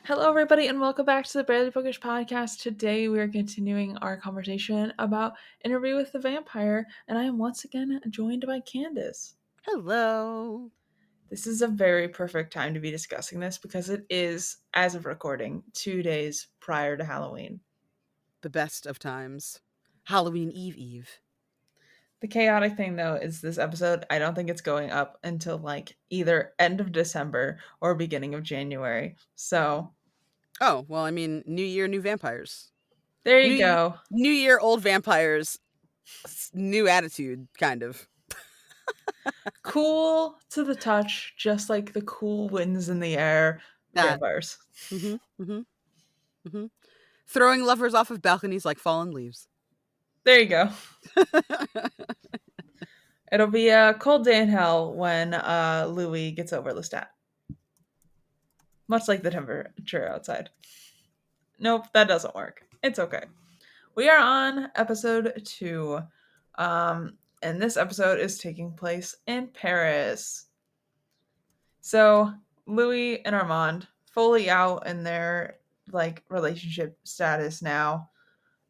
Hello, everybody, and welcome back to the Barely Bookish podcast. Today, we are continuing our conversation about Interview with the Vampire, and I am once again joined by Candace. Hello. This is a very perfect time to be discussing this because it is, as of recording, 2 days prior to Halloween. The best of times. Halloween Eve. The chaotic thing, though, is this episode, I don't think it's going up until either end of December or beginning of January. So, Oh, well, I mean, new year, new vampires. there you New go. New year, old vampires. New attitude, kind of. Cool to the touch, just like the cool winds in the air. That. Vampires. Mm-hmm. Mm-hmm. Mm-hmm. Throwing lovers off of balconies like fallen leaves. There you go. It'll be a cold day in hell when Louis gets over Lestat. Much like the temperature outside. Nope, that doesn't work. It's okay. We are on episode 2. And this episode is taking place in Paris. So Louis and Armand fully out in their relationship status now.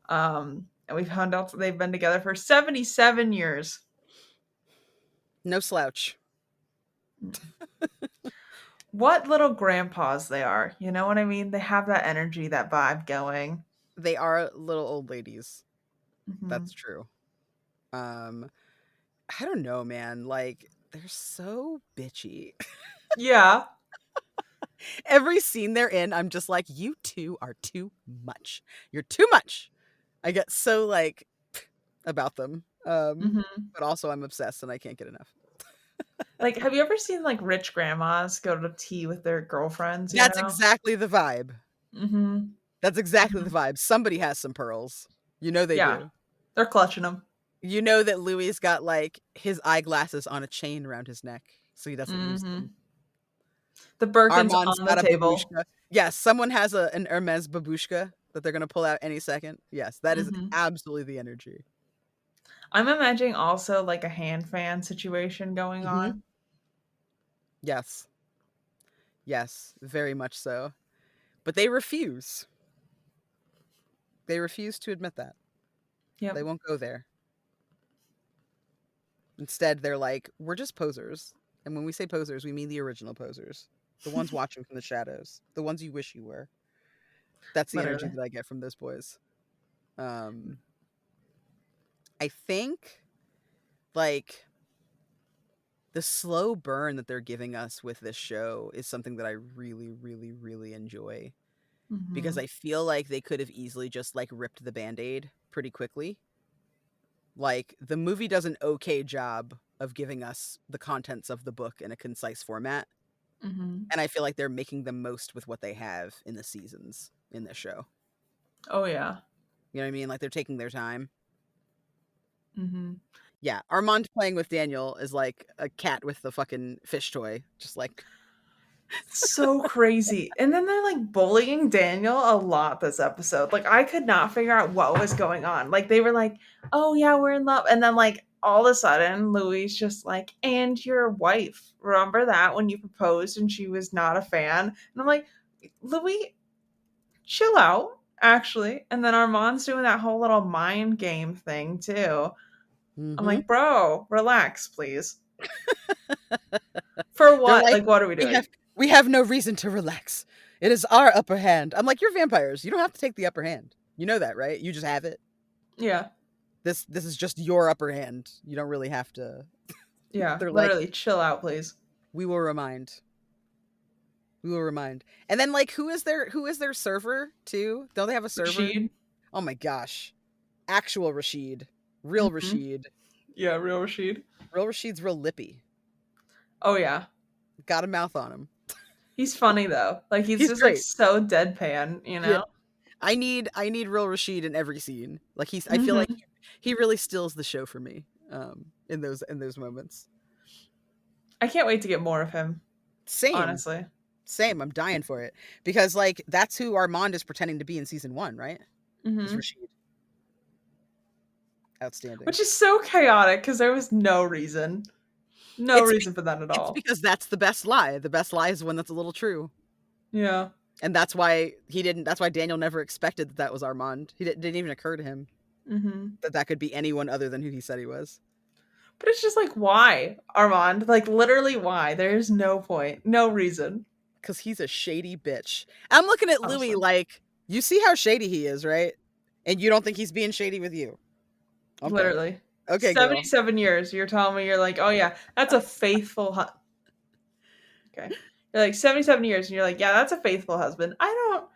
And we found out that they've been together for 77 years. No slouch. What little grandpas they are. You know what I mean? They have that energy, that vibe going. They are little old ladies. Mm-hmm. That's true. I don't know, man. Like, they're so bitchy. Yeah. Every scene they're in, I'm just like, you two are too much. You're too much. I get so about them. But also I'm obsessed and I can't get enough. Have you ever seen rich grandmas go to tea with their girlfriends? That's exactly the vibe. Mm-hmm. That's exactly the vibe. Somebody has some pearls. You know they do. They're clutching them. You know that Louis got his eyeglasses on a chain around his neck so he doesn't lose them. The Birkins Armand's on got the table. Babushka. Yes, someone has an Hermes babushka that they're going to pull out any second. Yes, that is absolutely the energy. I'm imagining also a hand fan situation going on. Yes. Yes, very much so. But they refuse. They refuse to admit that. Yeah. They won't go there. Instead, they're like, we're just posers. And when we say posers, we mean the original posers. The ones watching from the shadows. The ones you wish you were. That's the energy that I get from those boys. I think, the slow burn that they're giving us with this show is something that I really, really, really enjoy. Mm-hmm. Because I feel like they could have easily just, ripped the Band-Aid pretty quickly. The movie does an okay job of giving us the contents of the book in a concise format. Mm-hmm. And I feel like they're making the most with what they have in the seasons in this show. Oh, yeah. You know what I mean? They're taking their time. Mm-hmm. Yeah, Armand playing with Daniel is like a cat with the fucking fish toy. Just so crazy. And then they're bullying Daniel a lot this episode. I could not figure out what was going on. They were like, oh yeah, we're in love. And then all of a sudden Louis just and your wife, remember that when you proposed and she was not a fan? And I'm like, Louis, chill out, actually. And then Armand's doing that whole little mind game thing too. Mm-hmm. I'm like, bro, relax, please. For what? What are we doing? We have no reason to relax. It is our upper hand. I'm like, you're vampires. You don't have to take the upper hand. You know that, right? You just have it. Yeah. This is just your upper hand. You don't really have to. Yeah. They're literally chill out, please. We will remind. And then who is their server too? Don't they have a server? Rashid. Oh my gosh. Actual Rashid. Real Rashid. Yeah, real Rashid. Real Rashid's real lippy. Oh yeah. Got a mouth on him. He's funny though. He's just great. So deadpan, you know? Yeah. I need real Rashid in every scene. I feel like he really steals the show for me in those moments. I can't wait to get more of him. Same. Honestly. Same. I'm dying for it. Because that's who Armand is pretending to be in season 1, right? Mm-hmm. Is Rashid. Outstanding. Which is so chaotic because there was no reason. No reason for that at all. It's because that's the best lie. The best lie is one that's a little true. Yeah. And that's why he didn't. That's why Daniel never expected that was Armand. Didn't even occur to him Mm-hmm. that that could be anyone other than who he said he was. But it's just like, why, Armand? Like, literally, why? There's no point, no reason. Because he's a shady bitch. I'm looking at Louis Honestly, like, you see how shady he is, right? And you don't think he's being shady with you. Okay. literally, Okay, girl. 77 years. You're telling me you're like, oh yeah, that's a faithful. Okay, you're like 77 years, and you're like, yeah, that's a faithful husband. I don't,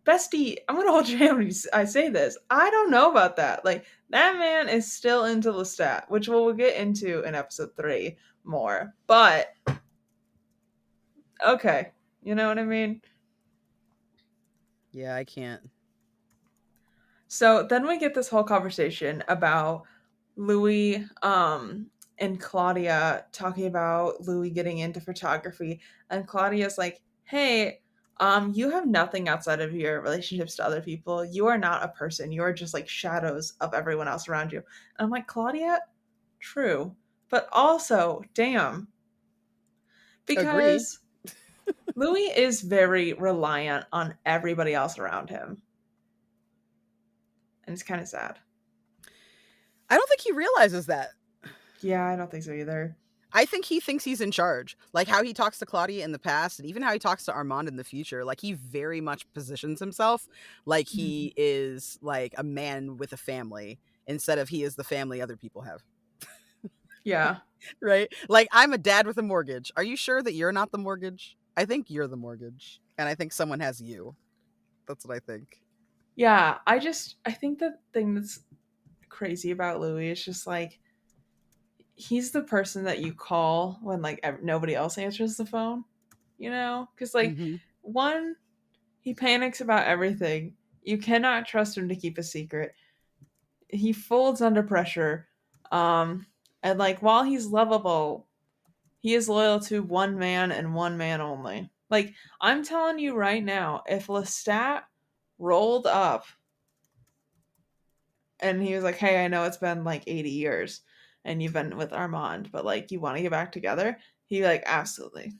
bestie. I'm gonna hold your hand when I say this. I don't know about that. Like that man is still into Lestat, which we'll get into in episode 3 more. But okay, you know what I mean. Yeah, I can't. So then we get this whole conversation about Louis and Claudia talking about Louis getting into photography, and Claudia's like, "Hey, you have nothing outside of your relationships to other people. You are not a person. You are just like shadows of everyone else around you." And I'm like, "Claudia, true. But also, damn, Agree. because Louis is very reliant on everybody else around him." And it's kind of sad. I don't think he realizes that. Yeah, I don't think so either. I think he thinks he's in charge. Like how he talks to Claudia in the past and even how he talks to Armand in the future. Like he very much positions himself like Mhm. he is like a man with a family instead of he is the family other people have. Yeah. Right? Like I'm a dad with a mortgage. Are you sure that you're not the mortgage? I think you're the mortgage. And I think someone has you. That's what I think. Yeah, I think the thing that's crazy about Louis is just like he's the person that you call when like nobody else answers the phone, you know? Cuz like Mm-hmm. one, he panics about everything. You cannot trust him to keep a secret. He folds under pressure. Um and like while he's lovable, he is loyal to one man and one man only. Like I'm telling you right now, if Lestat rolled up and he was like, "Hey, I know it's been like 80 years and you've been with Armand, but like you want to get back together?" He like, "Absolutely."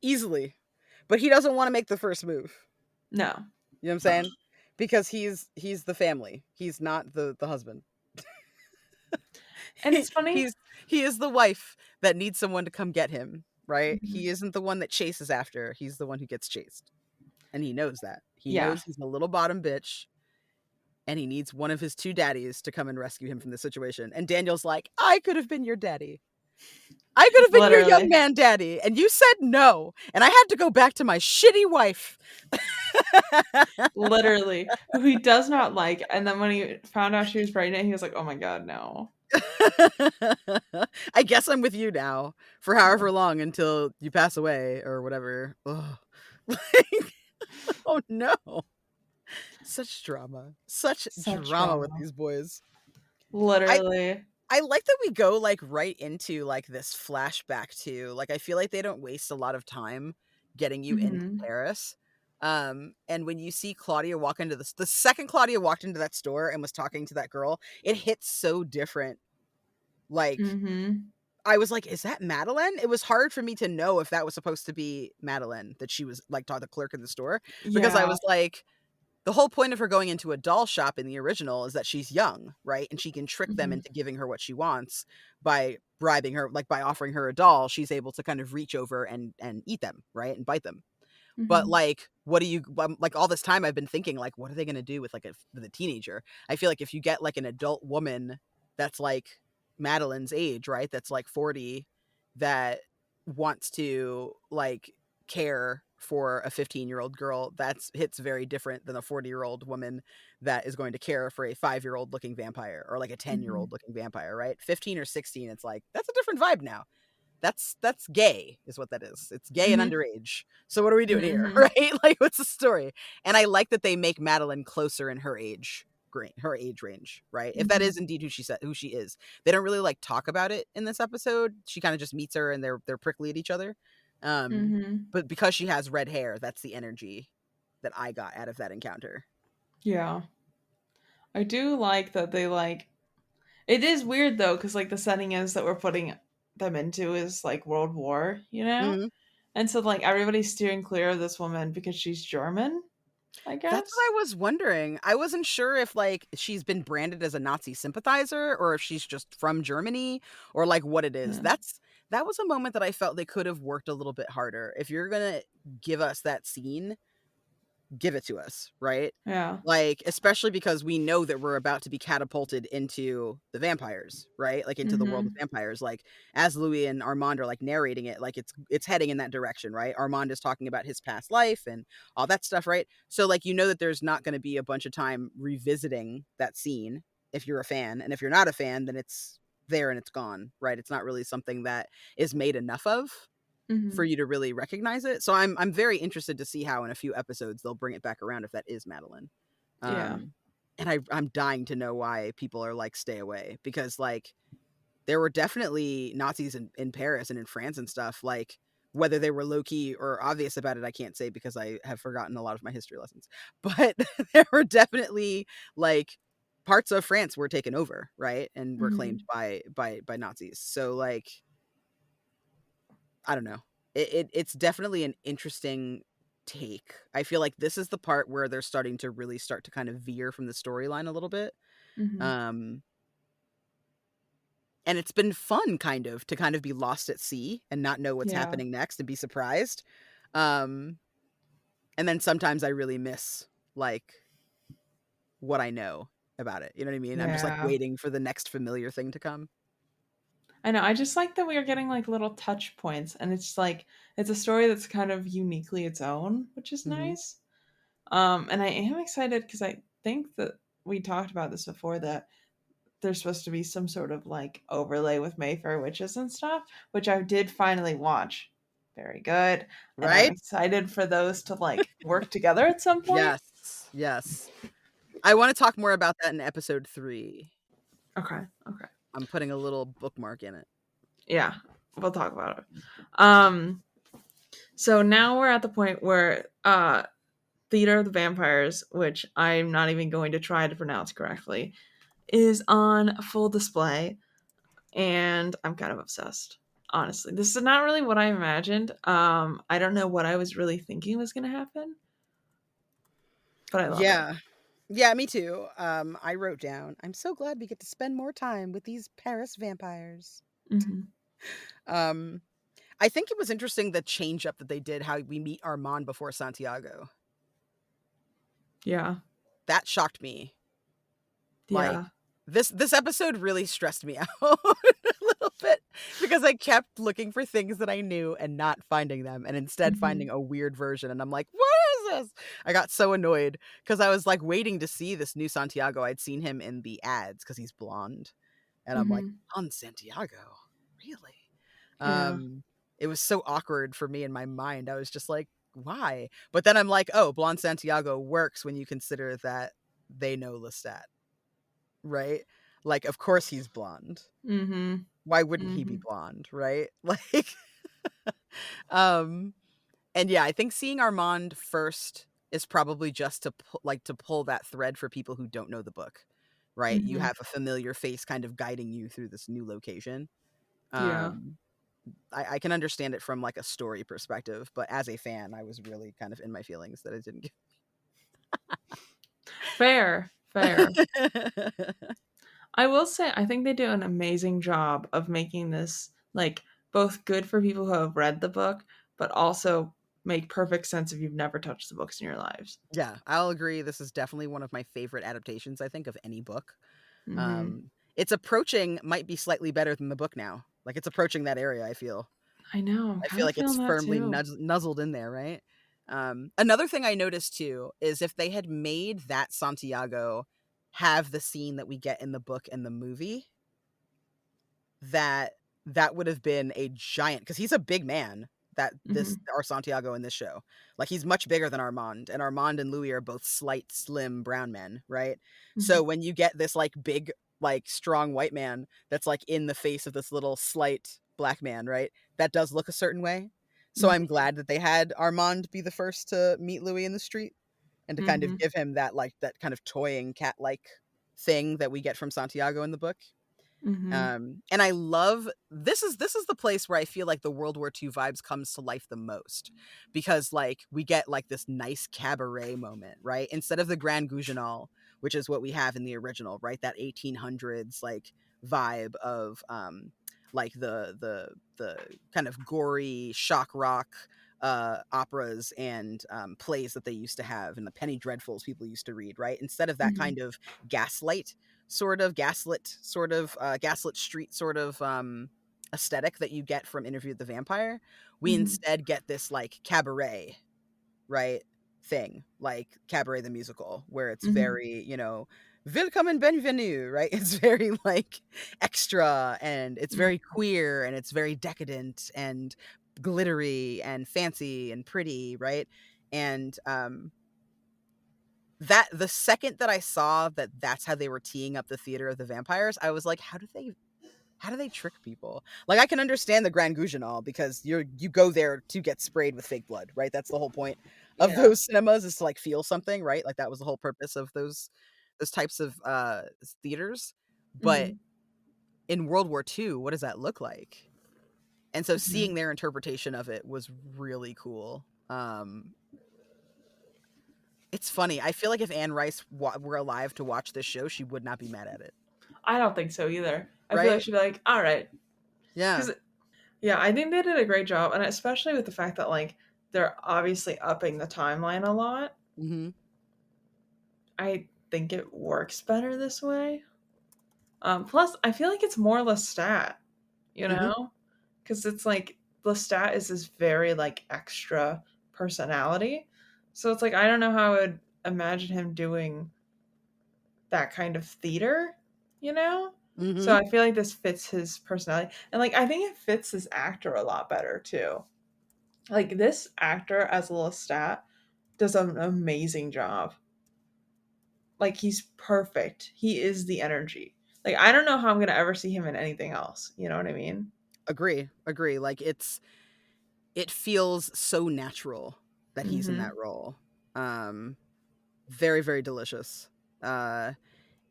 Easily. But he doesn't want to make the first move. No. You know what I'm saying? Because he's the family. He's not the husband. And it's funny. He's he is the wife that needs someone to come get him, right? Mhm. He isn't the one that chases after. He's the one who gets chased. And he knows that. He Yeah. knows he's a little bottom bitch and he needs one of his two daddies to come and rescue him from the situation. And Daniel's like, "I could have been your daddy. I could have been your young Literally. man daddy, and you said no, and I had to go back to my shitty wife." Literally. Who he does not like. And then when he found out she was pregnant, he was like, "Oh my god, no." I guess I'm with you now for however long until you pass away or whatever. Ugh. Like, oh no. Such drama. Such Such drama with drama. these boys. I Literally. I like that we go like right into like this flashback to like I feel like they don't waste a lot of time getting you into Mhm. Paris. And when you see Claudia walk into the second Claudia walked into that store and was talking to that girl, it hits so different. Like Mhm. I was like, is that Madeline? It was hard for me to know if that was supposed to be Madeline, that she was like the clerk in the store, because I Yeah. was like, the whole point of her going into a doll shop in the original is that she's young, right? And she can trick them Mhm. into giving her what she wants by bribing her, like by offering her a doll, she's able to kind of reach over and eat them, right? And bite them. But Mhm. like, what do you like all this time I've been thinking like what are they going to do with like with a teenager? I feel like if you get like an adult woman that's like Madeline's age, right? That's like 40 that wants to like care for a 15-year-old girl, that's hits very different than a 40-year-old woman that is going to care for a 5-year-old looking vampire or like a 10-year-old Mhm. looking vampire, right? 15 or 16, it's like that's a different vibe now. That's gay is what that is. It's gay and Mhm. underage. So what are we doing here? Mhm. Right? Like what's the story? And I like that they make Madeline closer in her age range, right? If that is Mhm. indeed who she is. They don't really like talk about it in this episode. She kind of just meets her and they're prickly at each other. Um Mhm. but because she has red hair, that's the energy that I got out of that encounter. Yeah. I do like that they like it is weird though, because like the setting is that we're putting them into is like World War, you know? Mhm. And so like everybody's steering clear of this woman because she's German, I That's what guess. I was wondering. I wasn't sure if like she's been branded as a Nazi sympathizer or if she's just from Germany or like what it is. Yeah. That was a moment that I felt they could have worked a little bit harder. If you're going to give us that scene, give it to us, right? Yeah. Like, especially because we know that we're about to be catapulted into the vampires, right? Like into the world of Mhm. vampires. Like as Louis and Armand are like narrating it, like it's heading in that direction, right? Armand is talking about his past life and all that stuff, right? So like you know that there's not going to be a bunch of time revisiting that scene if you're a fan, and if you're not a fan, then it's there and it's gone, right? It's not really something that is made enough of for Mhm. you to really recognize it. So I'm very interested to see how in a few episodes they'll bring it back around if that is Madeline. Yeah. Um, and I'm dying to know why people are like stay away, because like there were definitely Nazis in Paris and in France and stuff. Like whether they were low key or obvious about it, I can't say because I have forgotten a lot of my history lessons. But there were definitely like parts of France were taken over, right, and were claimed Mhm. by Nazis. So like I don't know. It's definitely an interesting take. I feel like this is the part where they're starting to really start to kind of veer from the storyline a little bit. Mhm. Um, and it's been fun kind of to kind of be lost at sea and not know what's Yeah. happening next and be surprised. Um, and then sometimes I really miss like what I know about it. You know what I mean? I'm just like Yeah. waiting for the next familiar thing to come. I know. I just like that we are getting like little touch points, and it's like it's a story that's kind of uniquely its own, which is Hmm. nice. And I am excited because I think that we talked about this before that there's supposed to be some sort of like overlay with Mayfair witches and stuff, which I did finally watch. Very good, and I'm Right? excited for those to like work together at some point. Yes. Yes. I want to talk more about that in episode 3. Okay. Okay. I'm putting a little bookmark in it. Yeah, we'll talk about it. Um. So now we're at the point where Theatre of the Vampires, which I'm not even going to try to pronounce correctly, is on full display, and I'm kind of obsessed. Honestly, this is not really what I imagined. I don't know what I was really thinking was going to happen, but I love it. Yeah. Yeah, me too. I wrote down, I'm so glad we get to spend more time with these Paris vampires. Hmm. Um, I think it was interesting the change up that they did, how we meet Armand before Santiago. Yeah, That shocked me. Like yeah. this episode really stressed me out a little bit because I kept looking for things that I knew and not finding them, and instead Hmm. finding a weird version, and I'm like, "What is this?" I got so annoyed because I was like waiting to see this new Santiago. I'd seen him in the ads because he's blonde, and I'm like, Hmm. "On Santiago, really?" Yeah. Um, it was so awkward for me in my mind. I was just like, "Why?" But then I'm like, "Oh, blonde Santiago works when you consider that they know Lestat." Right? Like, of course he's blonde. Hmm. Why wouldn't he be Hmm. blonde, right? Like, um, and yeah, I think seeing Armand first is probably just to to pull that thread for people who don't know the book, right? You Hmm. have a familiar face kind of guiding you through this new location. Yeah. Um, I can understand it from like a story perspective, but as a fan, I was really kind of in my feelings that it didn't Fair. Fair. get. I will say, I think they do an amazing job of making this like both good for people who have read the book, but also make perfect sense if you've never touched the books in your lives. Yeah, I'll agree. This is definitely one of my favorite adaptations, I think, of any book. Hmm. It's approaching might be slightly better than the book now. Like it's approaching that area, I feel. I know. I'm I kind feel of like it's feeling that firmly too. nuzzled in there, right? Another thing I noticed too is if they had made that Santiago have the scene that we get in the book and the movie, that that would have been a giant, because he's a big man, that this Hmm. our Santiago in this show. Like he's much bigger than Armand, and Armand and Louis are both slight, slim brown men, right? Hmm. So when you get this like big, like strong white man that's like in the face of this little slight black man, right? That does look a certain way. So I'm Hmm. glad that they had Armand be the first to meet Louis in the street and to kind of Hmm. give him that like that kind of toying cat like thing that we get from Santiago in the book. Mm-hmm. And I love this is the place where I feel like the World War II vibes comes to life the most, because like we get like this nice cabaret moment, right? Instead of the Grand Goujonal, which is what we have in the original, right? That 1800s like vibe of like the kind of gory shock rock operas and plays that they used to have, and the penny dreadfuls people used to read, right? Instead of that Mm-hmm. kind of gaslit gaslit street sort of aesthetic that you get from Interview with the Vampire, we Mm-hmm. instead get this like cabaret, right, thing, like Cabaret the musical, where it's Mm-hmm. very, you know, willkommen bienvenue, right? It's very like extra, and it's very queer, and it's very decadent and glittery and fancy and pretty, right? And that the second that I saw that that's how they were teeing up the Theater of the Vampires, I was like, how do they trick people? Like, I can understand the Grand Goujonal because you go there to get sprayed with fake blood, right? That's the whole point of Yeah. those cinemas, is to like feel something, right? Like that was the whole purpose of those types of theaters. But Mm-hmm. in World War II, what does that look like? And so Mm-hmm. seeing their interpretation of it was really cool. It's funny. I feel like if Anne Rice were alive to watch this show, she would not be mad at it, I don't think so either. I feel like right? she'd be like, all right. Yeah. Because, yeah, I think they did a great job. And especially with the fact that, like, they're obviously upping the timeline a lot. Mm-hmm. I think it works better this way. Plus, I feel like it's more Lestat, you Mm-hmm. know? Because it's like Lestat is this very, like, extra personality. So it's like, I don't know how I would imagine him doing that kind of theater, you know? So Mm-hmm. I feel like this fits his personality. And like I think it fits this actor a lot better too. Like this actor as Lestat does an amazing job. Like he's perfect. He is the energy. Like I don't know how I'm gonna ever see him in anything else. You know what I mean? Agree. Like it feels so natural that he's in Mm-hmm. that role. Um, very, very delicious. Uh,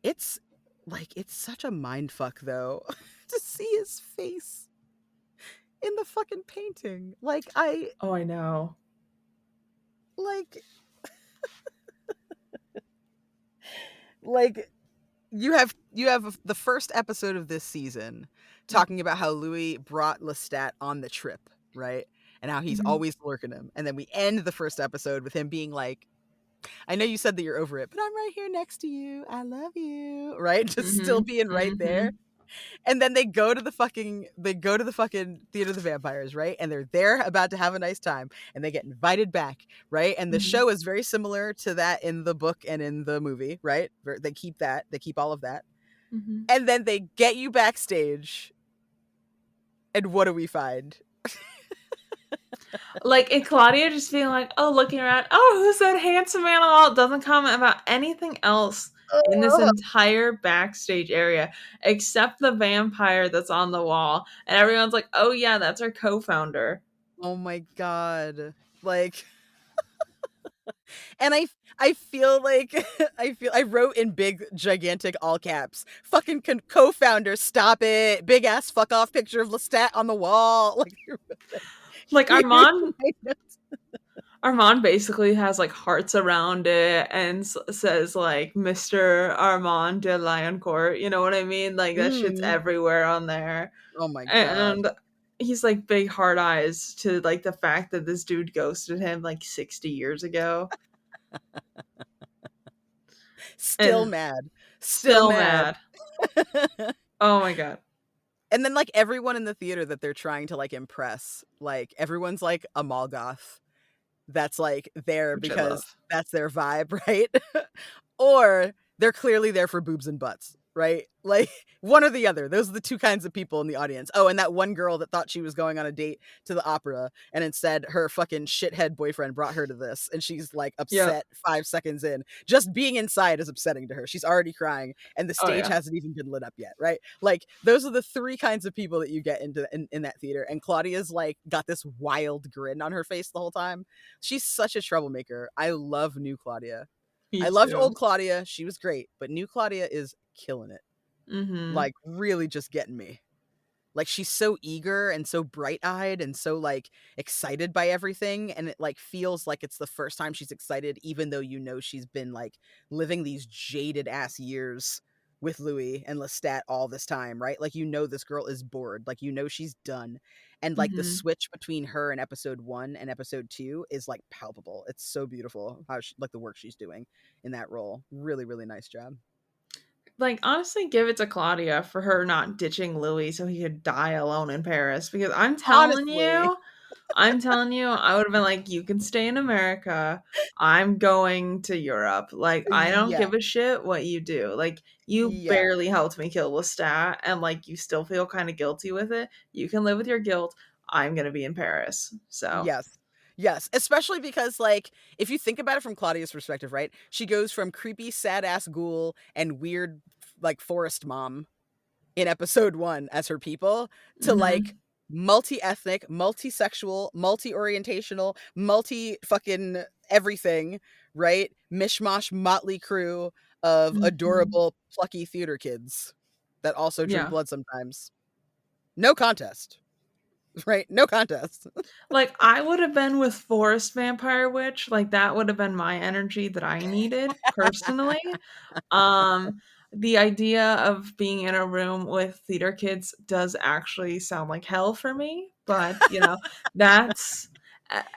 it's like it's such a mind fuck though to see his face in the fucking painting. Oh, I know. Like like you have the first episode of this season talking about how Louis brought Lestat on the trip, right? And how he's Mm-hmm. always lurking him. And then we end the first episode with him being like, I know you said that you're over it, but I'm right here next to you. I love you. Right? Just still Mm-hmm. being right there. Mm-hmm. And then they go to the fucking Theatre of the Vampires, right? And they're there about to have a nice time, and they get invited back, right? And the Mm-hmm. show is very similar to that in the book and in the movie, right? They keep all of that. Mm-hmm. And then they get you backstage, and what do we find? Like, and Claudia just being like, oh, looking around, oh, who's that handsome man on the wall? Doesn't comment about anything else in this Oh, entire backstage area except the vampire that's on the wall. And everyone's like, oh, yeah, that's our co founder. oh my god. Like, and I feel like I wrote in big gigantic all caps, fucking co-founder, stop it, big ass fuck off picture of Lestat on the wall. Like, Like, you Armand basically has like hearts around it and says like Mr. Armand de Lioncourt. You know what I mean? Like, that shit's mm, everywhere on there. oh my god. And he's like big hard eyes to like the fact that this dude ghosted him like 60 years ago Still and mad. Still still mad. mad. Oh my god. And then like everyone in the theater that they're trying to like impress, like everyone's like a Molgoth that's like there Which I because love. that's their vibe, right? Or they're clearly there for boobs and butts, right? Like one or the other. Those are the two kinds of people in the audience. Oh, and that one girl that thought she was going on a date to the opera, and instead her fucking shithead boyfriend brought her to this, and she's like Yep. upset 5 seconds in. Just being inside is upsetting to her. She's already crying, and the Oh stage yeah. hasn't even been lit up yet, right? Like those are the three kinds of people that you get in that theater. And Claudia's like got this wild grin on her face the whole time. She's such a troublemaker. I love new Claudia. Me I loved old too. Claudia. She was great, but new Claudia is killing it. Mhm. like really just getting me. Like, she's so eager and so bright-eyed and so, like, excited by everything, and it, like, feels like it's the first time she's excited even though you know she's been, like, living these jaded-ass years with Louis and Lestat all this time, right? Like, you know this girl is bored, like, you know she's done, and, like, the Mhm. switch between her in episode 1 and episode 2 is, like, palpable. It's so beautiful how she like, the work she's doing in that role. Really, really nice job. Like, honestly, give it to Claudia for her not ditching Louis so he could die alone in Paris, because Honestly. I'm telling you, I would have been like, "You can stay in America. I'm going to Europe. Like, I don't Yeah. give a shit what you do. Like, you Yeah. barely helped me kill Lestat, and like, you still feel kind of guilty with it. You can live with your guilt. I'm gonna be in Paris." So, Yes. Yes, especially because, like, if you think about it from Claudia's perspective, right? She goes from creepy, sad-ass ghoul and weird, like, forest mom in episode 1 as her people to, like, mhm, multi-ethnic, multi-sexual, multi-orientational, multi-fucking everything, right? Mishmash motley crew of mhm, adorable, plucky theater kids that also drink yeah. blood sometimes. No contest, right? No contest. Like, I would have been with Forest Vampire Witch. Like, that would have been my energy that I needed personally. Um, the idea of being in a room with theater kids does actually sound like hell for me, but, that's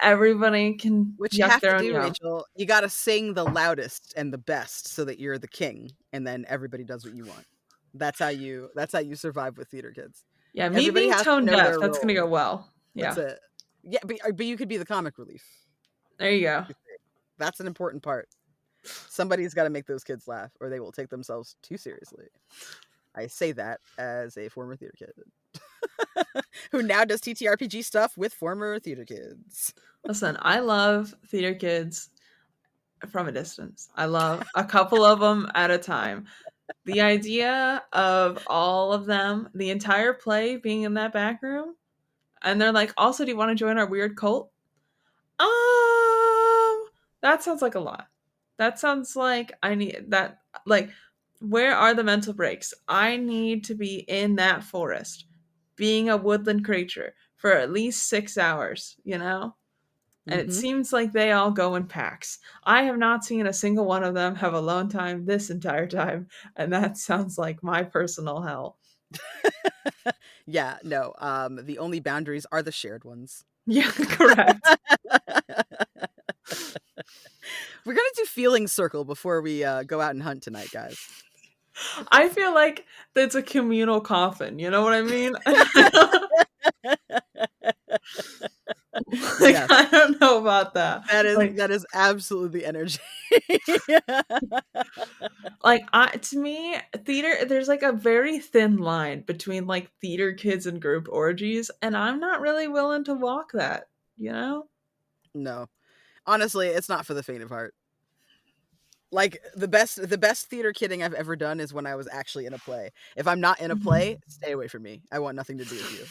everybody can What you yuck have to their own do, yum. Rachel, you gotta sing the loudest and the best so that you're the king, and then everybody does what you want. That's how you survive with theater kids. Yeah, me Everybody being has to tone know deaf, their that's gonna role. go well. That's Yeah, it. Yeah, but you could be the comic relief. there you go. That's an important part. Somebody's gotta make those kids laugh, or they will take themselves too seriously. I say that as a former theater kid who now does TTRPG stuff with former theater kids. Listen, I love theater kids from a distance. I love a couple of them at a time. The idea of all of them, the entire play being in that back room, and they're like, "Also, do you want to join our weird cult?" That sounds like a lot. That sounds like I need that. Like, where are the mental breaks? I need to be in that forest, being a woodland creature for at least 6 hours, And it Mhm. seems like they all go in packs. I have not seen a single one of them have alone time this entire time, and that sounds like my personal hell. Yeah, no, the only boundaries are the shared ones. Yeah, correct. We're gonna do feeling circle before we, go out and hunt tonight, guys. I feel like it's a communal coffin, you know what I mean? Like, Yes, I don't know about that. that is Like that is absolutely the energy. I to me, theater there's like a very thin line between like theater kids and group orgies, and I'm not really willing to walk that, you know? No. Honestly, it's not for the faint of heart. Like, the best theater kidding I've ever done is when I was actually in a play. If I'm not in a play, Mhm. stay away from me. I want nothing to do with you.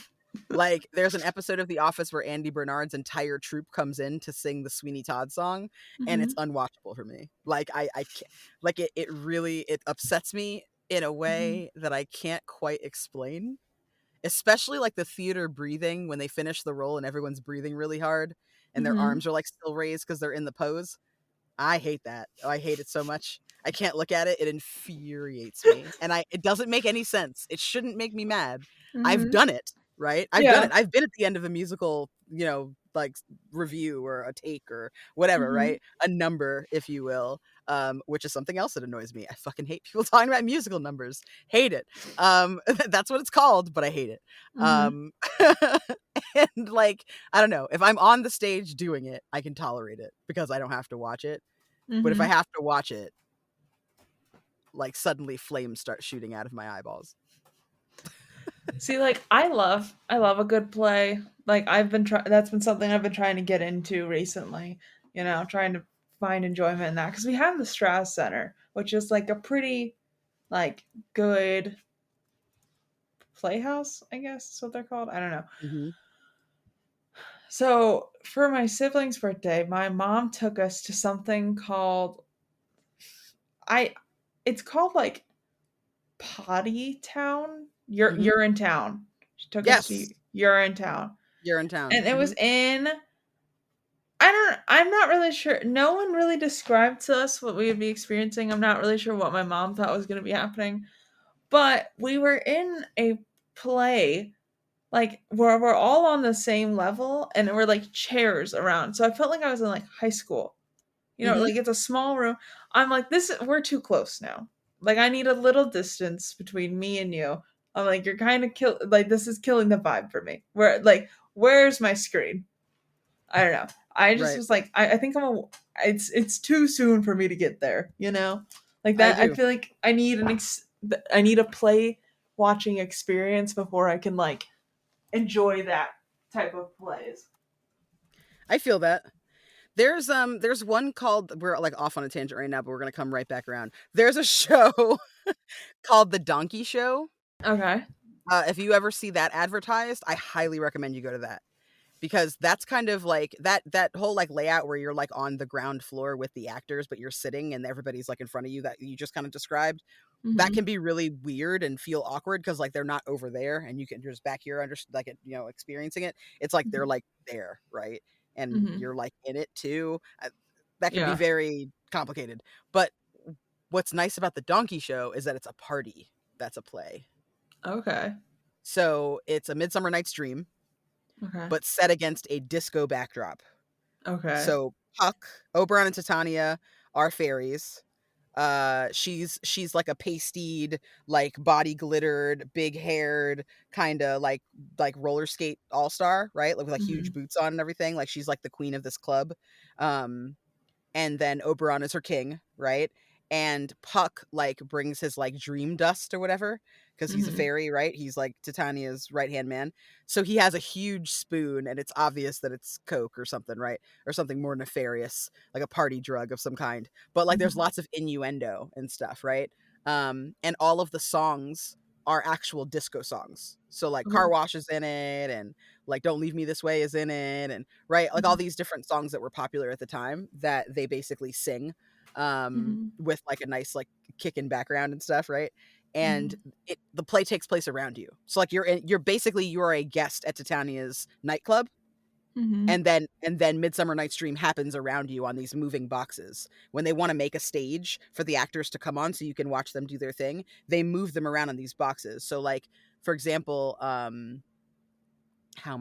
Like, there's an episode of The Office where Andy Bernard's entire troupe comes in to sing the Sweeney Todd song, and it's Mhm. unwatchable for me. Like, I can't, like, it really, it upsets me in a Mhm. way that I can't quite explain. Especially, like, the theater breathing when they finish the role and everyone's breathing really hard, and their Mhm. arms are, like, still raised because 'cause they're in the pose. I hate that. Oh, I hate it so much. I can't look at it. It infuriates me. And it doesn't make any sense. It shouldn't make me mad. I've Mhm. done it, right? I've done Yeah. it. I've been at the end of a musical, like review or a take or whatever, Mhm. right? A number, if you will, which is something else that annoys me. I fucking hate people talking about musical numbers. Hate it. That's what it's called, but I hate it. Mhm. Um, and like, I don't know. If I'm on the stage doing it, I can tolerate it because I don't have to watch it. But if I Mhm. have to watch it, like, suddenly flames start shooting out of my eyeballs. See, like I love a good play. Like that's been something I've been trying to get into recently, trying to find enjoyment in that, cuz we have the Strauss Center, which is like a pretty like good playhouse, I guess is what they're called. I don't know. Mhm. So, for my sibling's birthday, my mom took us to something called I it's called like Potty Town. Mhm. You're in town. She took us to Yes. You're in town, You're in town. and it was Mhm. in. I don't. I'm not really sure. No one really described to us what we would be experiencing. I'm not really sure what my mom thought was going to be happening, but we were in a play like where we're all on the same level and we're like chairs around. So I felt like I was in like high school. Mhm. Like it's a small room. I'm like, we're too close now. Like I need a little distance between me and you. I'm like, you're kind of like this is killing the vibe for me. Where's my screen? I don't know. I just Right. was like, I think it's too soon for me to get there, Like I that I do. feel like I need a play watching experience before I can like enjoy that type of plays. I feel that. There's one called, we're like off on a tangent right now, but we're gonna come right back around. There's a show called The Donkey Show. Okay. If you ever see that advertised, I highly recommend you go to that. Because that's kind of like that whole like layout where you're like on the ground floor with the actors, but you're sitting and everybody's like in front of you, that you just kind of described. That can Mhm. be really weird and feel awkward because like they're not over there and you're just back here under like experiencing it. It's like they're Mhm. like there, right? And Mhm. you're like in it too. That can be Yeah. very complicated. But what's nice about the Donkey Show is that it's a party. That's a play. Okay. So it's a Midsummer Night's Dream, Okay. but set against a disco backdrop. Okay. So Puck, Oberon, and Titania are fairies. She's like a pasted, like body glittered, big haired, kind of like roller skate all star, right? Like with like huge Mhm. boots on and everything. Like she's like the queen of this club. Um, and then Oberon is her king, right? And Puck like brings his like dream dust or whatever because he's a Mhm. fairy, right? He's like Titania's right hand man. So he has a huge spoon, and it's obvious that it's coke or something, right? Or something more nefarious, like a party drug of some kind. But like, there's Mhm. lots of innuendo and stuff, right? And all of the songs are actual disco songs. So like Car Okay. Wash is in it, and like Don't Leave Me This Way is in it, and right, like all Mhm. these different songs that were popular at the time that they basically sing Mhm. with like a nice like kick in background and stuff, right? And Mhm. the play takes place around you. So like you're basically, you're a guest at Titania's nightclub, Mhm. and then Midsummer Night's Dream happens around you on these moving boxes. When they want to make a stage for the actors to come on so you can watch them do their thing, they move them around on these boxes. So like, for example, how am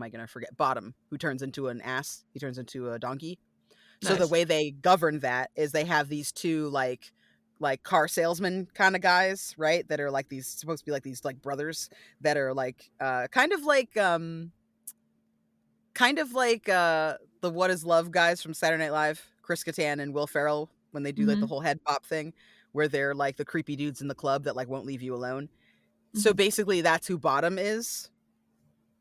I going to forget Bottom, who turns into an ass, he turns into a donkey. So the Nice. way they govern that is they have these two like car salesman kind of guys, right? That are like these, supposed to be like these like brothers that are like kind of like the What Is Love guys from Saturday Night Live, Chris Kattan and Will Ferrell, when they do like the Mhm. whole head bop thing, where they're like the creepy dudes in the club that like won't leave you alone. So Mhm. basically that's who Bottom is.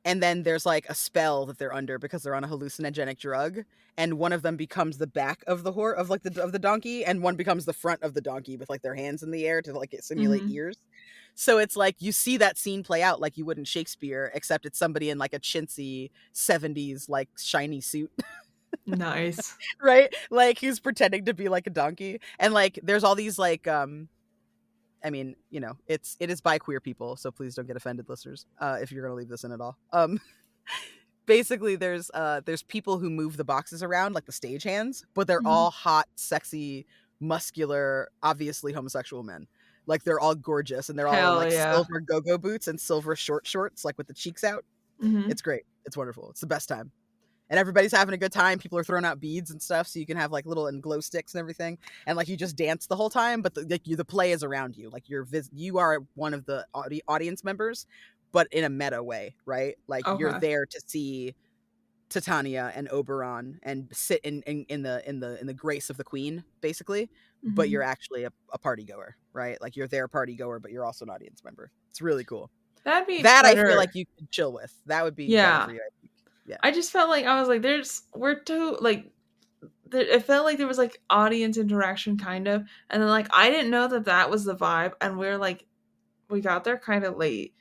And then there's like a spell that they're under because they're on a hallucinogenic drug, and one of them becomes the back of the of like the donkey, and one becomes the front of the donkey with like their hands in the air to like simulate Mhm. ears. So it's like you see that scene play out like you would in Shakespeare, except it's somebody in like a chintzy 70s like shiny suit, Nice. right? Like who's pretending to be like a donkey. And like there's all these like I mean, it is by queer people, so please don't get offended, listeners, if you're gonna leave this in at all. Basically there's people who move the boxes around like the stagehands, but they're Mhm. all hot, sexy, muscular, obviously homosexual men. Like they're all gorgeous and they're all in Hell like yeah. silver go-go boots and silver short shorts, like with the cheeks out. Mhm. It's great. It's wonderful. It's the best time. And everybody's having a good time. People are throwing out beads and stuff, so you can have like little and glow sticks and everything, and like you just dance the whole time. But the play is around you, like you are one of the audience members, but in a meta way, right? Like you're Okay. there to see Titania and Oberon and sit in the grace of the queen, basically. But you're Mhm. actually a party goer, right? Like you're their party goer, but you're also an audience member. It's really cool. That'd be That I feel like better. you could chill with. That would be better Yeah. for you, I think. Yeah. I just felt like I was like, we're too like it felt like there was like audience interaction kind of, and then like I didn't know that that was the vibe, and we got there kind of late.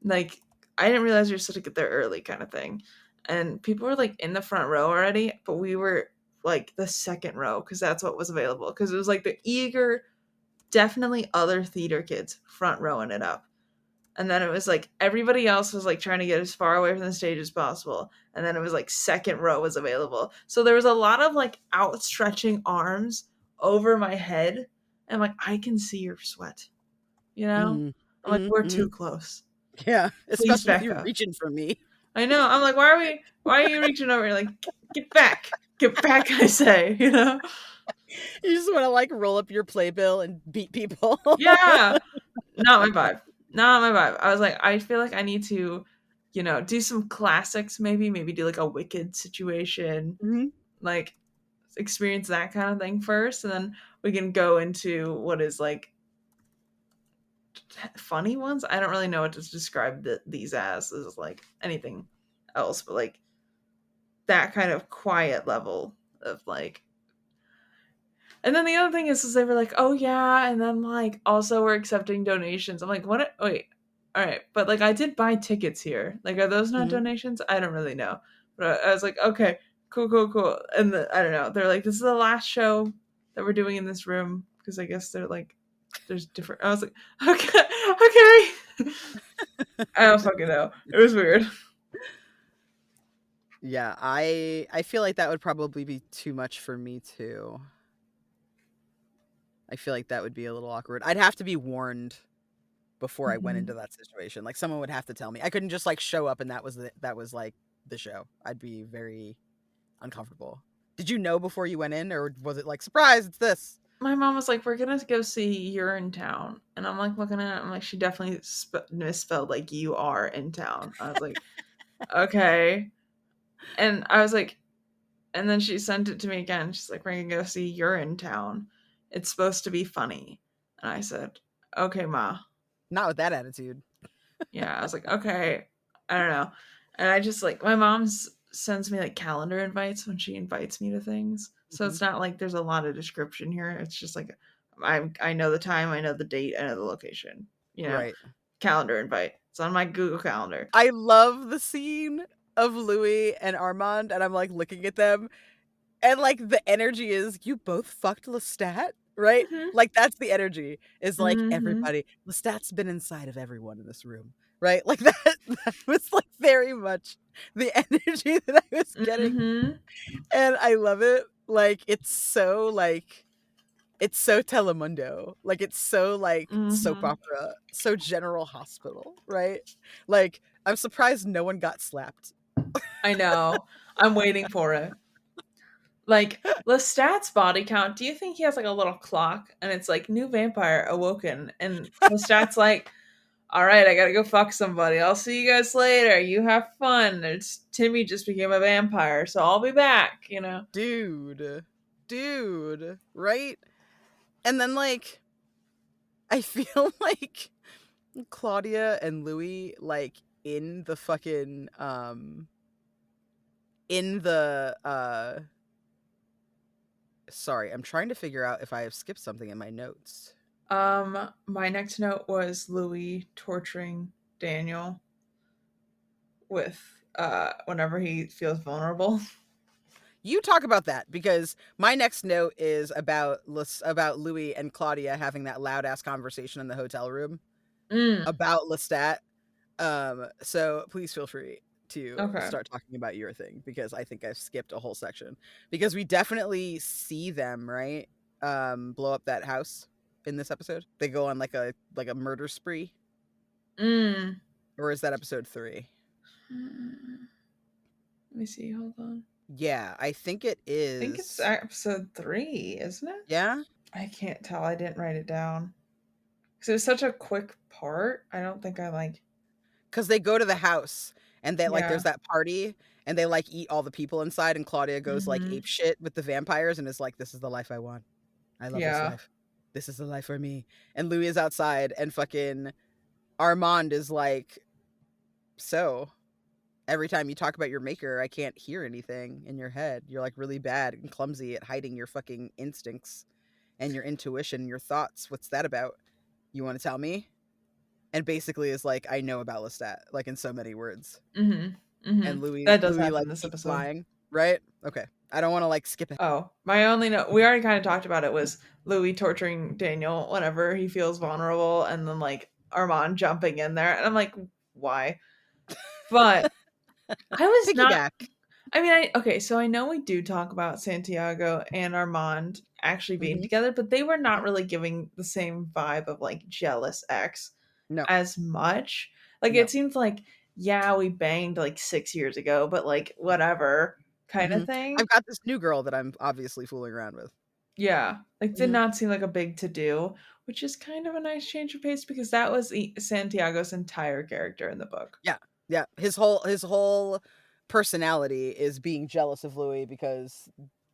Like I didn't realize you were supposed to get there early, kind of thing, and people were like in the front row already, but we were like the second row because that's what was available because it was like the eager definitely other theater kids front rowing it up. And then it was like everybody else was like trying to get as far away from the stage as possible. And then it was like second row was available. So there was a lot of like outstretching arms over my head. And like, I can see your sweat, you know? Mm-hmm. I'm like, we're Mm-hmm. too close. Yeah, Please especially with back you up. reaching for me. I know. I'm like, why are you reaching over? You're like, get back. Get back, I say, you know? You just want to like roll up your playbill and beat people. Yeah. Not my vibe. Not my vibe. I was like, I feel like I need to, do some classics maybe do like a Wicked situation, Mhm. like experience that kind of thing first, and then we can go into what is like funny ones. I don't really know what to describe these as like anything else, but like that kind of quiet level of like. And then the other thing is they were like, oh yeah, and then like also we're accepting donations. I'm like, what? Wait, all right, but like I did buy tickets here. Like, are those not Mhm. donations? I don't really know, but I was like, okay, cool. And I don't know. They're like, this is the last show that we're doing in this room because I guess they're like, there's different. I was like, okay. I don't fucking know. It was weird. Yeah, I feel like that would probably be too much for me too. I feel like that would be a little awkward. I'd have to be warned before I went Mm-hmm. into that situation. Like someone would have to tell me. I couldn't just like show up and that was like the show. I'd be very uncomfortable. Did you know before you went in, or was it like surprise? It's this. My mom was like, "We're gonna go see You're in Town," and I'm like looking at it. I'm like, she definitely misspelled like "you are in town." I was like, "Okay," and I was like, and then she sent it to me again. She's like, "We're gonna go see You're in Town. It's supposed to be funny," and I said, "Okay, ma." Not with that attitude. Yeah, I was like, "Okay." I don't know, and I just like my mom's sends me like calendar invites when she invites me to things, so Mhm. it's not like there's a lot of description here. It's just like I know the time, I know the date, I know the location. Right. Calendar invite. It's on my Google Calendar. I love the scene of Louis and Armand, and I'm like looking at them, and like the energy is you both fucked Lestat, right? Mhm. Like that's the energy. Is like Mhm. everybody. Lestat's been inside of everyone in this room, right? Like that was like very much the energy that I was getting, Mhm. and I love it. Like it's so Telemundo. Like it's so like soap Mhm. opera, so General Hospital, right? Like I'm surprised no one got slapped. I know. I'm waiting for it. Like Lestat's body count. Do you think he has like a little clock and it's like new vampire awoken and Lestat's like, all right, I gotta go fuck somebody. I'll see you guys later. You have fun. It's Timmy just became a vampire, so I'll be back. Dude, right? And then like I feel like Claudia and Louis like in the fucking in the sorry, I'm trying to figure out if I have skipped something in my notes. My next note was Louis torturing Daniel with whenever he feels vulnerable. You talk about that because my next note is about Louis and Claudia having that loud ass conversation in the hotel room Mm, about Lestat. So please feel free to okay. start talking about your thing because I think I've skipped a whole section because we definitely see them right blow up that house in this episode. They go on like a murder spree, Mm. or is that episode 3? Mm. Let me see. Hold on. Yeah, I think it I think it's is. episode 3, isn't it? Yeah, I can't tell. I didn't write it down because it was such a quick part. I don't think I like. because they go to the house and they like Yeah. there's that party and they like eat all the people inside and Claudia goes like Mm-hmm. ape shit with the vampires and is like, this is the life I want. I love this Yeah. life. This is the life for me. And Louis is outside and fucking Armand is like, so every time you talk about your maker, I can't hear anything in your head. You're like really bad and clumsy at hiding your fucking instincts and your intuition, your thoughts. What's that about? You want to tell me? And basically is like, I know about Lestat, like in so many words. Mm-hmm. Mm-hmm. And Louis That does Louis happen like this keeps episode. lying, right? Okay. I don't want to like skip it. Oh, my only note, we already kind of talked about it, was Louis torturing Daniel whenever he feels vulnerable, and then like Armand jumping in there. And I'm like, why? But I was not. Piggyback. I mean, okay, so I know we do talk about Santiago and Armand actually being Hmm. together, but they were not really giving the same vibe of like jealous ex No, as much. Like no. it seems like, yeah, we banged like 6 years ago, but like whatever kind Hmm. of thing. I've got this new girl that I'm obviously fooling around with. Yeah, like did Hmm. not seem like a big to do, which is kind of a nice change of pace because that was Santiago's entire character in the book. Yeah, yeah. His whole personality is being jealous of Louis because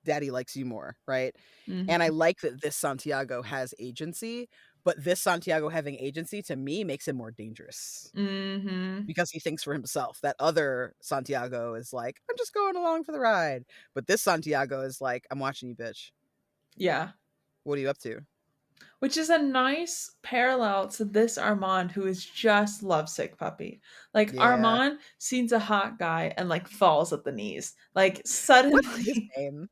Daddy likes you more, right? And I Hmm. like that this Santiago has agency, but this Santiago having agency to me makes him more dangerous Hmm. because he thinks for himself. That other Santiago is like, I'm just going along for the ride. But this Santiago is like, I'm watching you, bitch. Yeah, What are you up to? which is a nice parallel to this Armand who is just lovesick puppy. Like Yeah. Armand sees a hot guy and like falls at the knees. Like What's his suddenly, name?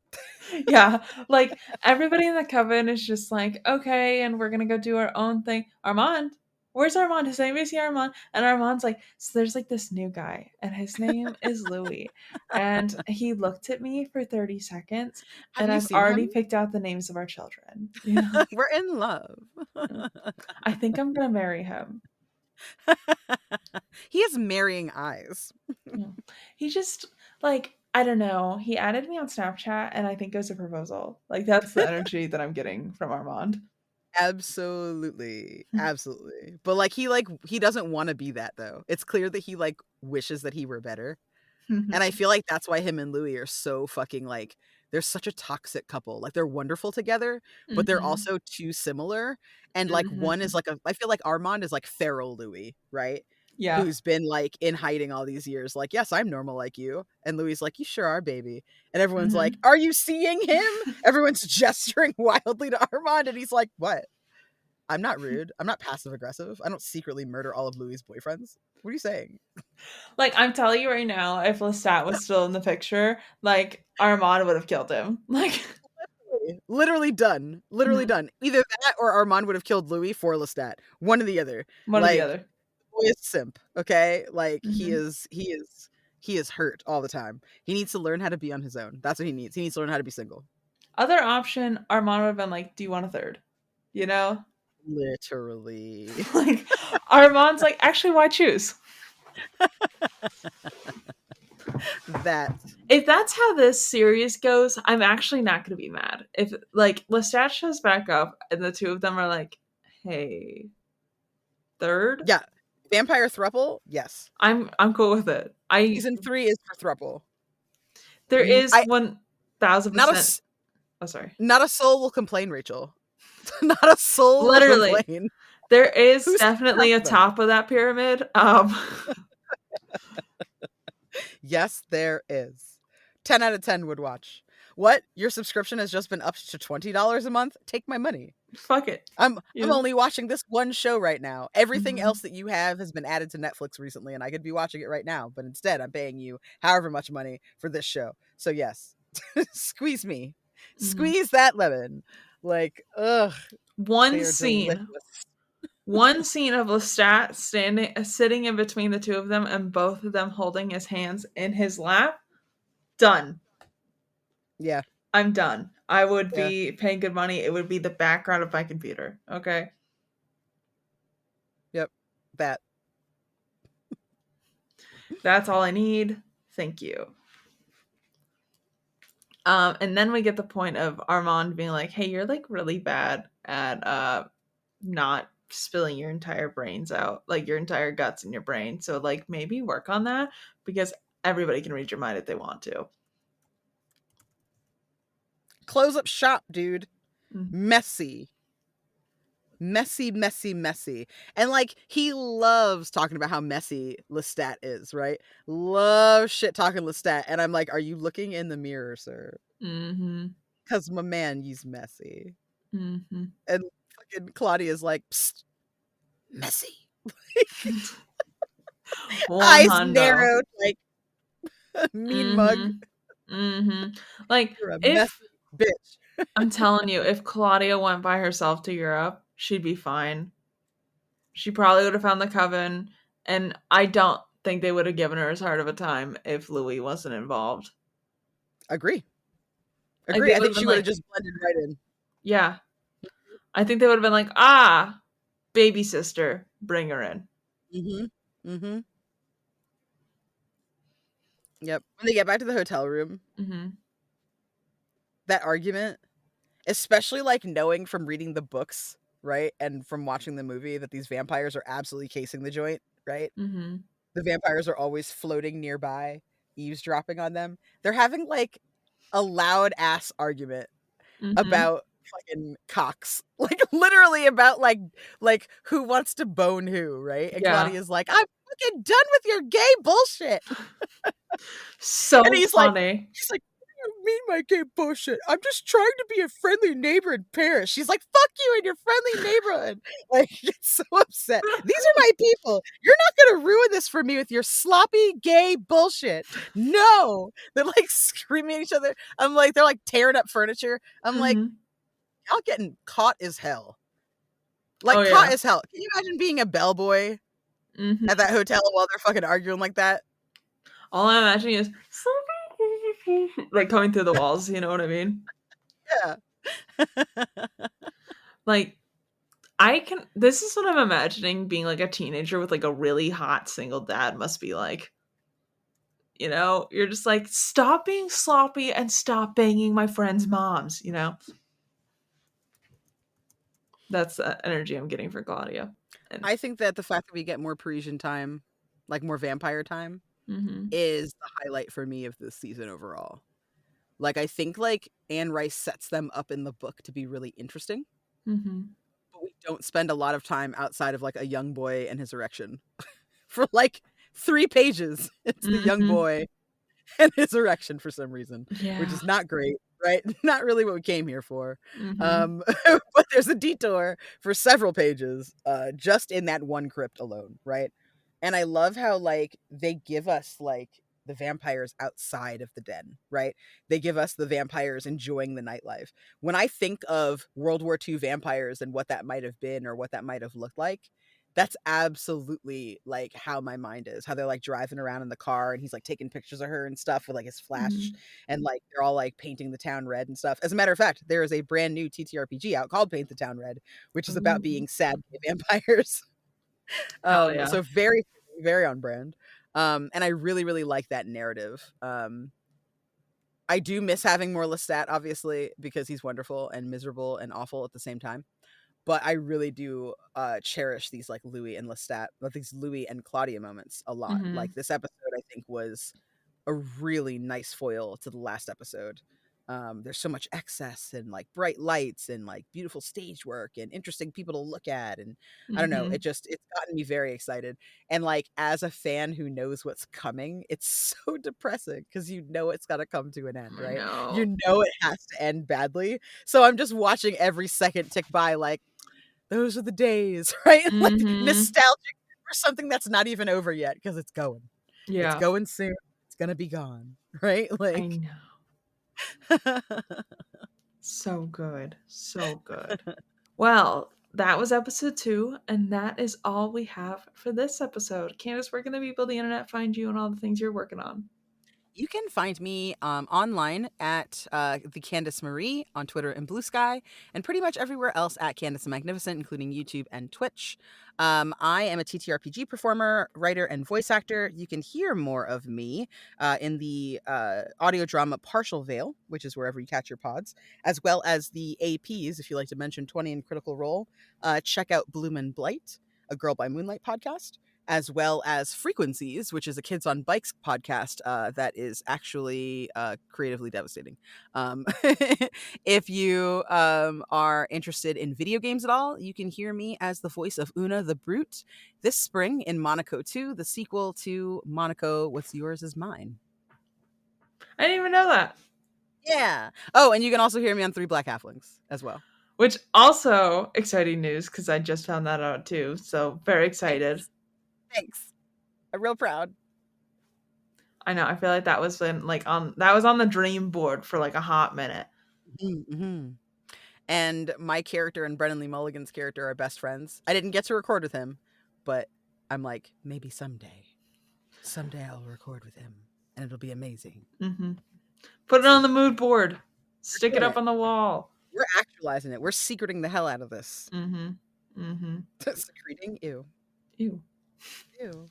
yeah, like everybody in the coven is just like, okay, and we're gonna go do our own thing. Armand, where's Armand? Does anybody see Armand? And Armand's like, so there's like this new guy, and his name is Louis. And he looked at me for 30 seconds, Have and you I've seen him? already picked out the names of our children. You know? We're in love. I think I'm gonna marry him. He has marrying eyes. Yeah. He just like I don't know. He added me on Snapchat, and I think it was a proposal. Like that's the energy that I'm getting from Armand. Absolutely. Absolutely. But he doesn't want to be that though. It's clear that he like wishes that he were better. And I feel like that's why him and Louis are so fucking like they're such a toxic couple. Like they're wonderful together, but they're Hmm. also too similar. And like one is Hmm. like a I feel like Armand is like feral Louis, right? Yeah. Who's been like in hiding all these years, like, yes, I'm normal like you. And Louis is like, you sure are, baby. And everyone's like, Hmm. are you seeing him? Everyone's gesturing wildly to Armand, and he's like, what? I'm not rude. I'm not passive aggressive. I don't secretly murder all of Louis' boyfriends. What are you saying? Like I'm telling you right now, if Lestat was still in the picture, like Armand would have killed him. Like Literally done. Literally mhm. done. Either that or Armand would have killed Louis for Lestat. One or the other. One or the Like, other. boy is simp, okay? Like Hmm. he is hurt all the time. He needs to learn how to be on his own. That's what he needs. He needs to learn how to be single. Other option, Armand would have been like, "Do you want a third?" You know, Literally. like Armand's like, "Actually, why choose?" That. If that's how this series goes, I'm actually not going to be mad. If like Lestat shows back up and the two of them are like, "Hey, third," Yeah. Vampire thruple? Yes. I'm cool with it. I Season 3 is for thruple. there is I 1,000%. Oh, sorry. not a soul will complain, Rachel. Not a soul will Literally, complain. there is Who's definitely a them? top of that pyramid. Yes, there is. 10 out of 10 would watch. What? Your subscription has just been upped to $20 a month? Take my money. Fuck it. I'm You only watching this one show right now. Everything know? else that you have has been added to Netflix recently, and I could be watching it right now, but instead I'm paying you however much money for this show. So yes, squeeze me. Mhm. Squeeze that lemon. Like, ugh, they One are delicious. scene, one scene of Lestat standing, sitting in between the two of them, and both of them holding his hands in his lap. Done. Yeah, I'm done. I would yeah, be paying good money. It would be the background of my computer. Okay. yep, that. That's all I need. Thank you. And then we get the point of Armand being like, "Hey, you're like really bad at not spilling your entire brains out, like your entire guts in your brain. So like maybe work on that because everybody can read your mind if they want to." Close up shop, dude. Mm. Messy. Messy, messy, messy. And like he loves talking about how messy Lestat is, right? Love shit talking Lestat. And I'm like, are you looking in the mirror, sir? Mhm. Because my man, he's messy. Mhm. And fucking Claudia's like, psst, messy. One Eyes hundo. narrowed, like mean mug. Mhm. Like, You're a messy if bitch. I'm telling you, if Claudia went by herself to Europe, she'd be fine. She probably would have found the coven, and I don't think they would have given her as hard of a time if Louis wasn't involved. Agree. Like, they I would have think been she would have like, just blended right in. yeah. I think they would have been like, ah, baby sister, bring her in. Mhm. Mhm. Yep. When they get back to the hotel room, Mm-hmm. that argument, especially like knowing from reading the books, right? And from watching the movie that these vampires are absolutely casing the joint, right? Mm-hmm. The vampires are always floating nearby, eavesdropping on them. They're having like a loud ass argument Mm-hmm. about fucking cocks. Like literally about like who wants to bone who, right? And Yeah. Claudia's like, "I'm fucking done with your gay bullshit." And So funny. he's like, "What do you mean my gay bullshit? I'm just trying to be a friendly neighbor in Paris." She's like, "Fuck you and your friendly neighborhood." Like, gets so upset. "These are my people. You're not gonna ruin this for me with your sloppy gay bullshit. No." They're like screaming at each other. I'm like, they're like tearing up furniture. I'm like, Mm-hmm. y'all getting caught as hell. Oh, Like caught yeah. as hell. Can you imagine being a bellboy Mm-hmm. at that hotel while they're fucking arguing like that? All I'm imagining is like coming through the walls, you know what I mean? Yeah. Like, this is what I'm imagining being like a teenager with like a really hot single dad must be like. You know, you're just like, stop being sloppy and stop banging my friends' moms, you know? That's the energy I'm getting for Claudia. And I think that the fact that we get more Parisian time, like more vampire time, mm-hmm. is the highlight for me of this season overall. Like I think like Anne Rice sets them up in the book to be really interesting, Mm-hmm. but we don't spend a lot of time outside of like a young boy and his erection. For like 3 pages, it's the young Mm-hmm. boy and his erection for some reason, which Yeah. is not great, right? Not really what we came here for. Mm-hmm. But there's a detour for several pages, just in that one crypt alone, right? And I love how like they give us like the vampires outside of the den, right? They give us the vampires enjoying the nightlife. When I think of World War II vampires and what that might have been or what that might have looked like, that's absolutely like how my mind is. How they're like driving around in the car and he's like taking pictures of her and stuff with like his flash, Mm-hmm. and like they're all like painting the town red and stuff. As a matter of fact, there is a brand new TTRPG out called Paint the Town Red, which is about Ooh. being sad vampires. Hell yeah. So very, very on brand. And I really, really like that narrative. I do miss having more Lestat, obviously, because he's wonderful and miserable and awful at the same time. But I really do cherish these like Louis and Lestat, like these Louis and Claudia moments a lot. Mm-hmm. Like this episode, I think was a really nice foil to the last episode. There's so much excess and like bright lights and like beautiful stage work and interesting people to look at, and I don't know, Mm-hmm. it's gotten me very excited. And like as a fan who knows what's coming, it's so depressing because you know it's got to come to an end, I right? know. You know it has to end badly. So I'm just watching every second tick by, like those are the days, right? Like Mm-hmm. nostalgic for something that's not even over yet because it's going. It's Yeah. going soon. It's gonna be gone, right? I Like, know. So good. So good. Well, that was episode 2, and that is all we have for this episode. Candace, where can the people of the internet find you and all the things you're working on? you can find me online at the Candace Marie on Twitter and Blue Sky, and pretty much everywhere else at Candace the Magnificent, including YouTube and Twitch. I am a TTRPG performer, writer, and voice actor. You can hear more of me in the audio drama Partial Veil, which is wherever you catch your pods, as well as the APs, if you like to mention 20 in Critical Role. Check out Bloom and Blight, a Girl by Moonlight podcast, as well as Frequencies, which is a Kids on Bikes podcast that is actually creatively devastating. If you are interested in video games at all, you can hear me as the voice of Una the Brute this spring in Monaco 2, the sequel to Monaco What's Yours Is Mine. I didn't even know that. Yeah. Oh, and you can also hear me on Three Black Halflings as well. Which also exciting news because I just found that out too. So very excited. Thanks. I'm real proud. I know. I feel like that was been like on that was on the dream board for like a hot minute. Mhm. And my character and Brennan Lee Mulligan's character are best friends. I didn't get to record with him, but I'm like, maybe someday I'll record with him, and it'll be amazing. Hmm. Put it on See, the mood board. we're Stick it doing up it. on the wall. We're actualizing it. We're secreting the hell out of this. Mm-hmm. Mm-hmm. Secreting? Ew. Ew. Ew.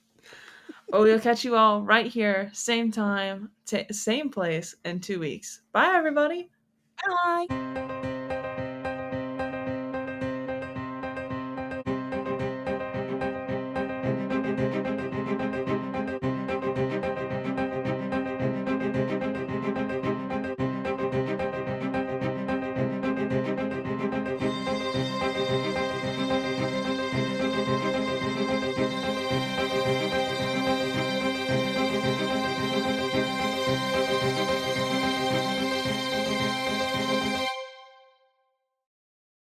But we'll catch you all right here, same time, same place in 2 weeks. Bye, everybody. Bye.